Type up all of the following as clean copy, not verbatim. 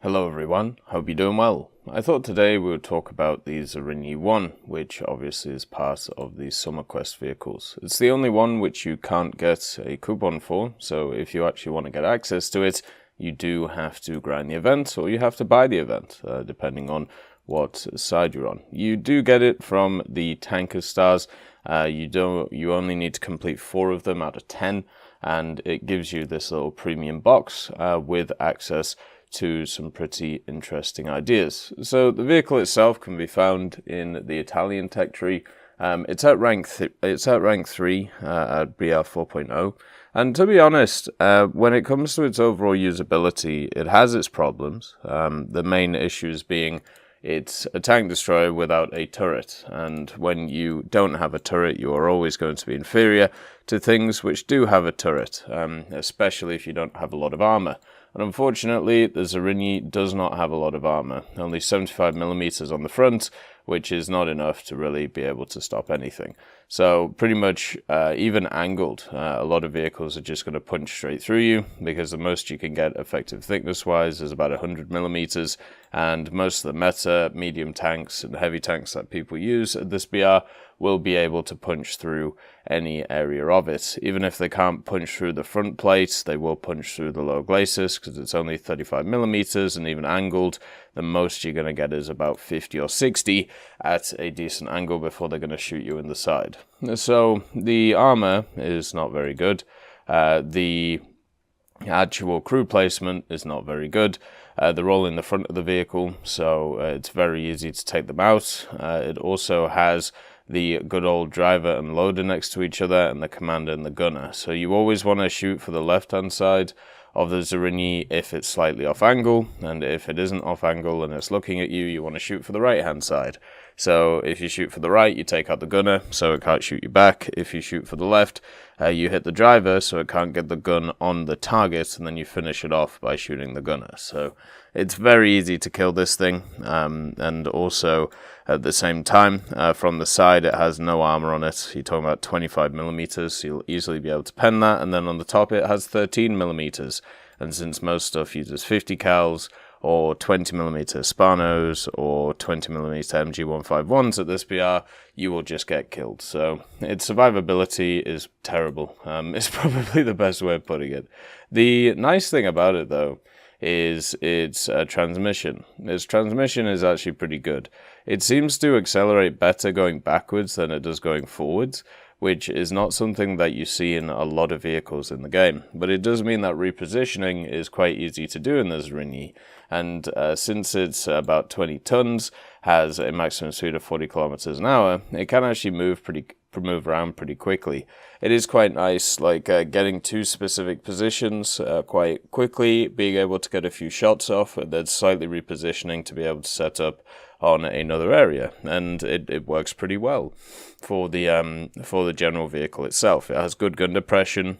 Hello everyone, hope you're doing well. I thought today we would talk about the Zrínyi I, which obviously is part of the Summer Quest vehicles. It's the only one which you can't get a coupon for, so if you actually want to get access to it, you do have to grind the event, or you have to buy the event, depending on what side you're on. You do get it from the tanker stars. You only need to complete 4 of them out of 10, and it gives you this little premium box with access to some pretty interesting ideas. So the vehicle itself can be found in the Italian tech tree. It's at rank 3 at BR 4.0. And to be honest, when it comes to its overall usability, it has its problems. The main issues being it's a tank destroyer without a turret, and when you don't have a turret, you are always going to be inferior to things which do have a turret, especially if you don't have a lot of armor. And unfortunately, the Zrínyi does not have a lot of armor, only 75mm on the front, which is not enough to really be able to stop anything. So pretty much, even angled, a lot of vehicles are just going to punch straight through you, because the most you can get effective thickness-wise is about 100mm, and most of the meta, medium tanks, and heavy tanks that people use at this BR will be able to punch through any area of it. Even if they can't punch through the front plate, they will punch through the low glacis, because it's only 35mm, and even angled, the most you're going to get is about 50 or 60 at a decent angle before they're going to shoot you in the side. So the armor is not very good. The actual crew placement is not very good. They're all in the front of the vehicle, so it's very easy to take them out. It also has the good old driver and loader next to each other, and the commander and the gunner. So you always want to shoot for the left-hand side of the Zrínyi if it's slightly off angle, and if it isn't off angle and it's looking at you, you want to shoot for the right-hand side. So if you shoot for the right, you take out the gunner, so it can't shoot you back. If you shoot for the left, you hit the driver, so it can't get the gun on the target, and then you finish it off by shooting the gunner. So it's very easy to kill this thing, and also at the same time, from the side, it has no armor on it. You're talking about 25mm, so you'll easily be able to pen that, and then on the top it has 13mm, and since most stuff uses 50 cals, or 20mm Spanos, or 20mm MG151s at this BR, you will just get killed. So its survivability is terrible. It's probably the best way of putting it. The nice thing about it, though, is its transmission. Its transmission is actually pretty good. It seems to accelerate better going backwards than it does going forwards, which is not something that you see in a lot of vehicles in the game. But it does mean that repositioning is quite easy to do in the Zrínyi, and since it's about 20 tons, has a maximum speed of 40 kilometers an hour, it can actually move around pretty quickly. It is quite nice, like getting to specific positions quite quickly, being able to get a few shots off, and then slightly repositioning to be able to set up on another area, and it works pretty well for the general vehicle itself. It has good gun depression,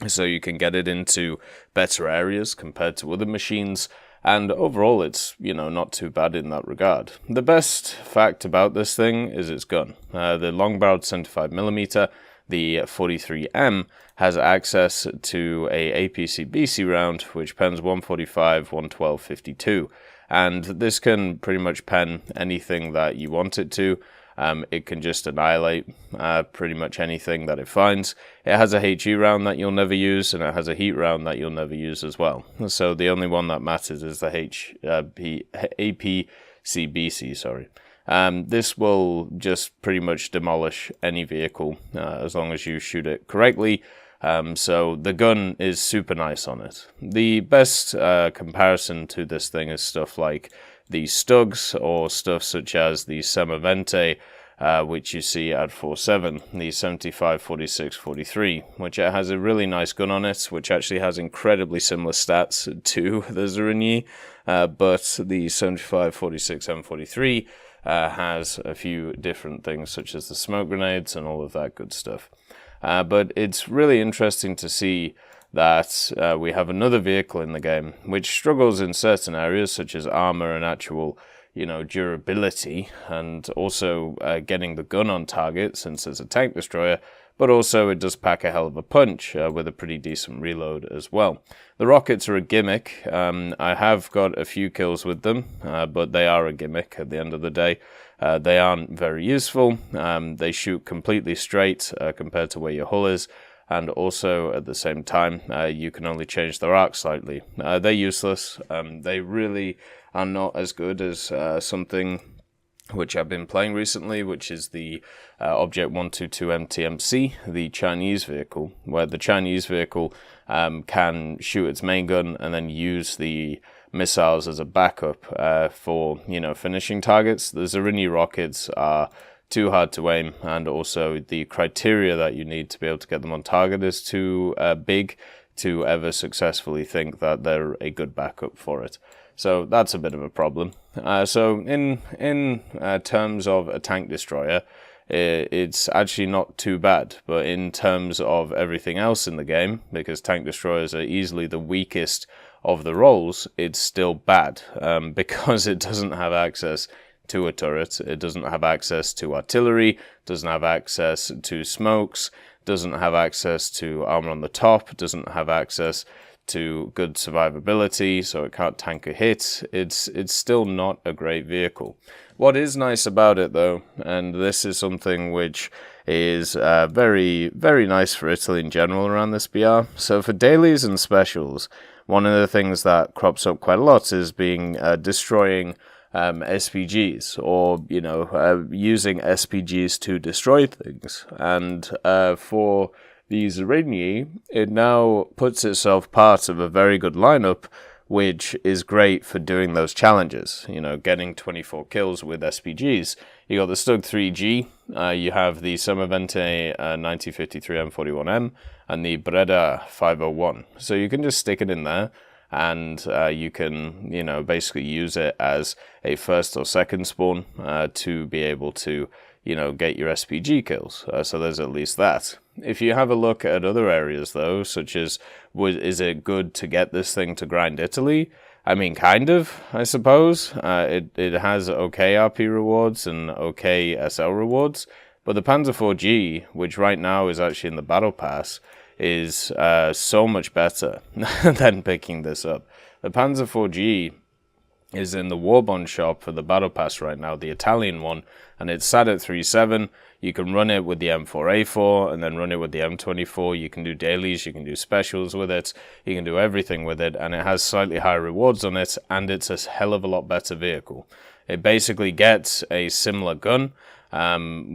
so you can get it into better areas compared to other machines, and overall it's, not too bad in that regard. The best fact about this thing is its gun. The long-barreled 75mm, the 43M, has access to a APC-BC round, which pens 145, 112, 52. And this can pretty much pen anything that you want it to. It can just annihilate pretty much anything that it finds. It has a HE round that you'll never use, and it has a heat round that you'll never use as well. So the only one that matters is the APC-BC, sorry. This will just pretty much demolish any vehicle as long as you shoot it correctly. So the gun is super nice on it. The best comparison to this thing is stuff like the Stugs, or stuff such as the Semavente, which you see at 4.7, the 75, 46, 43, which has a really nice gun on it, which actually has incredibly similar stats to the Zrínyi, but the 75, 46, and 43 has a few different things, such as the smoke grenades and all of that good stuff. But it's really interesting to see that we have another vehicle in the game which struggles in certain areas, such as armor and actual, durability, and also getting the gun on target, since it's a tank destroyer, but also it does pack a hell of a punch with a pretty decent reload as well. The rockets are a gimmick. I have got a few kills with them, but they are a gimmick at the end of the day. They aren't very useful. They shoot completely straight compared to where your hull is, and also at the same time you can only change their arc slightly. They're useless. They really are not as good as something which I've been playing recently, which is the Object 122 MTMC, the Chinese vehicle, where the Chinese vehicle can shoot its main gun and then use the missiles as a backup for, finishing targets. The Zrínyi rockets are too hard to aim, and also the criteria that you need to be able to get them on target is too big to ever successfully think that they're a good backup for it. So that's a bit of a problem. So in terms of a tank destroyer, it's actually not too bad. But in terms of everything else in the game, because tank destroyers are easily the weakest of the roles, it's still bad because it doesn't have access to a turret, it doesn't have access to artillery, doesn't have access to smokes, doesn't have access to armor on the top, doesn't have access to good survivability, so it can't tank a hit. It's still not a great vehicle. What is nice about it though, and this is something which is very, very nice for Italy in general around this BR, so for dailies and specials, one of the things that crops up quite a lot is destroying SPGs, or using SPGs to destroy things. And for the Zrínyi, it now puts itself part of a very good lineup, which is great for doing those challenges. Getting 24 kills with SPGs. You got the Stug 3G, you have the Sommervente 9053 M41M, and the Breda 501. So you can just stick it in there, and you can, basically use it as a first or second spawn to be able to, get your SPG kills. So there's at least that. If you have a look at other areas, though, such as, is it good to get this thing to grind Italy? I mean, kind of, I suppose. It has okay RP rewards and okay SL rewards, but the Panzer IV-G, which right now is actually in the Battle Pass, is so much better than picking this up. The Panzer IV-G is in the Warbond shop for the Battle Pass right now, the Italian one, and it's sat at 3.7. You can run it with the M4A4 and then run it with the M24. You can do dailies, you can do specials with it, you can do everything with it, and it has slightly higher rewards on it, and it's a hell of a lot better vehicle. It basically gets a similar gun,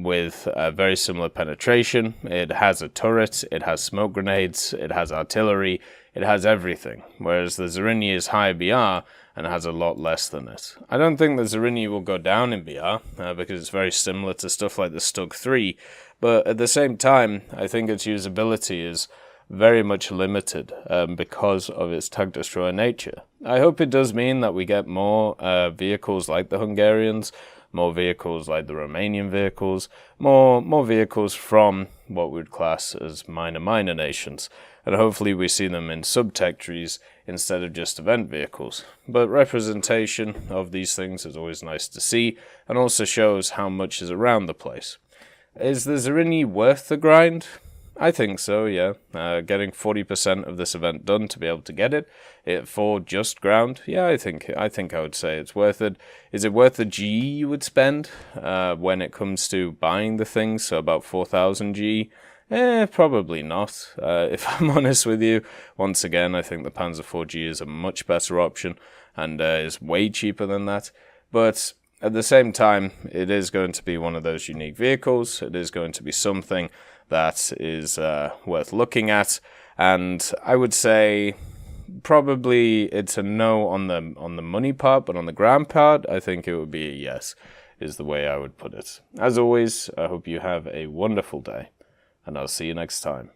with a very similar penetration. It has a turret, it has smoke grenades, it has artillery, it has everything, whereas the Zrínyi is high BR and has a lot less than it. I don't think the Zrínyi will go down in BR, because it's very similar to stuff like the Stug 3, but at the same time, I think its usability is very much limited because of its tank destroyer nature. I hope it does mean that we get more vehicles like the Hungarians, more vehicles like the Romanian vehicles, more vehicles from what we would class as minor nations, and hopefully we see them in sub-tech trees instead of just event vehicles. But representation of these things is always nice to see, and also shows how much is around the place. Is the Zrínyi worth the grind? I think so, yeah. Getting 40% of this event done to be able to get it for just ground, yeah, I think I would say it's worth it. Is it worth the G you would spend when it comes to buying the things? So about 4,000 G? Probably not. If I'm honest with you, once again, I think the Panzer IV-G is a much better option and is way cheaper than that. But at the same time, it is going to be one of those unique vehicles. It is going to be something that is worth looking at, and I would say probably it's a no on the money part, but on the ground part, I think it would be a yes, is the way I would put it. As always, I hope you have a wonderful day, and I'll see you next time.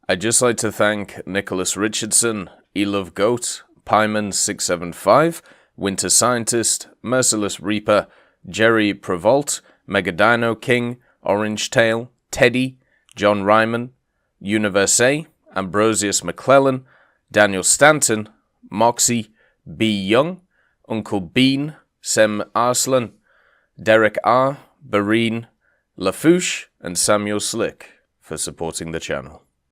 I'd just like to thank Nicholas Richardson, Elove Goat, Pyman675, Winter Scientist, Merciless Reaper, Jerry Prevolt, Megadino King, Orange Tail, Teddy, John Ryman, Universe, Ambrosius McClellan, Daniel Stanton, Moxie, B. Young, Uncle Bean, Sem Arslan, Derek R., Bareen, Lafouche, and Samuel Slick. for supporting the channel.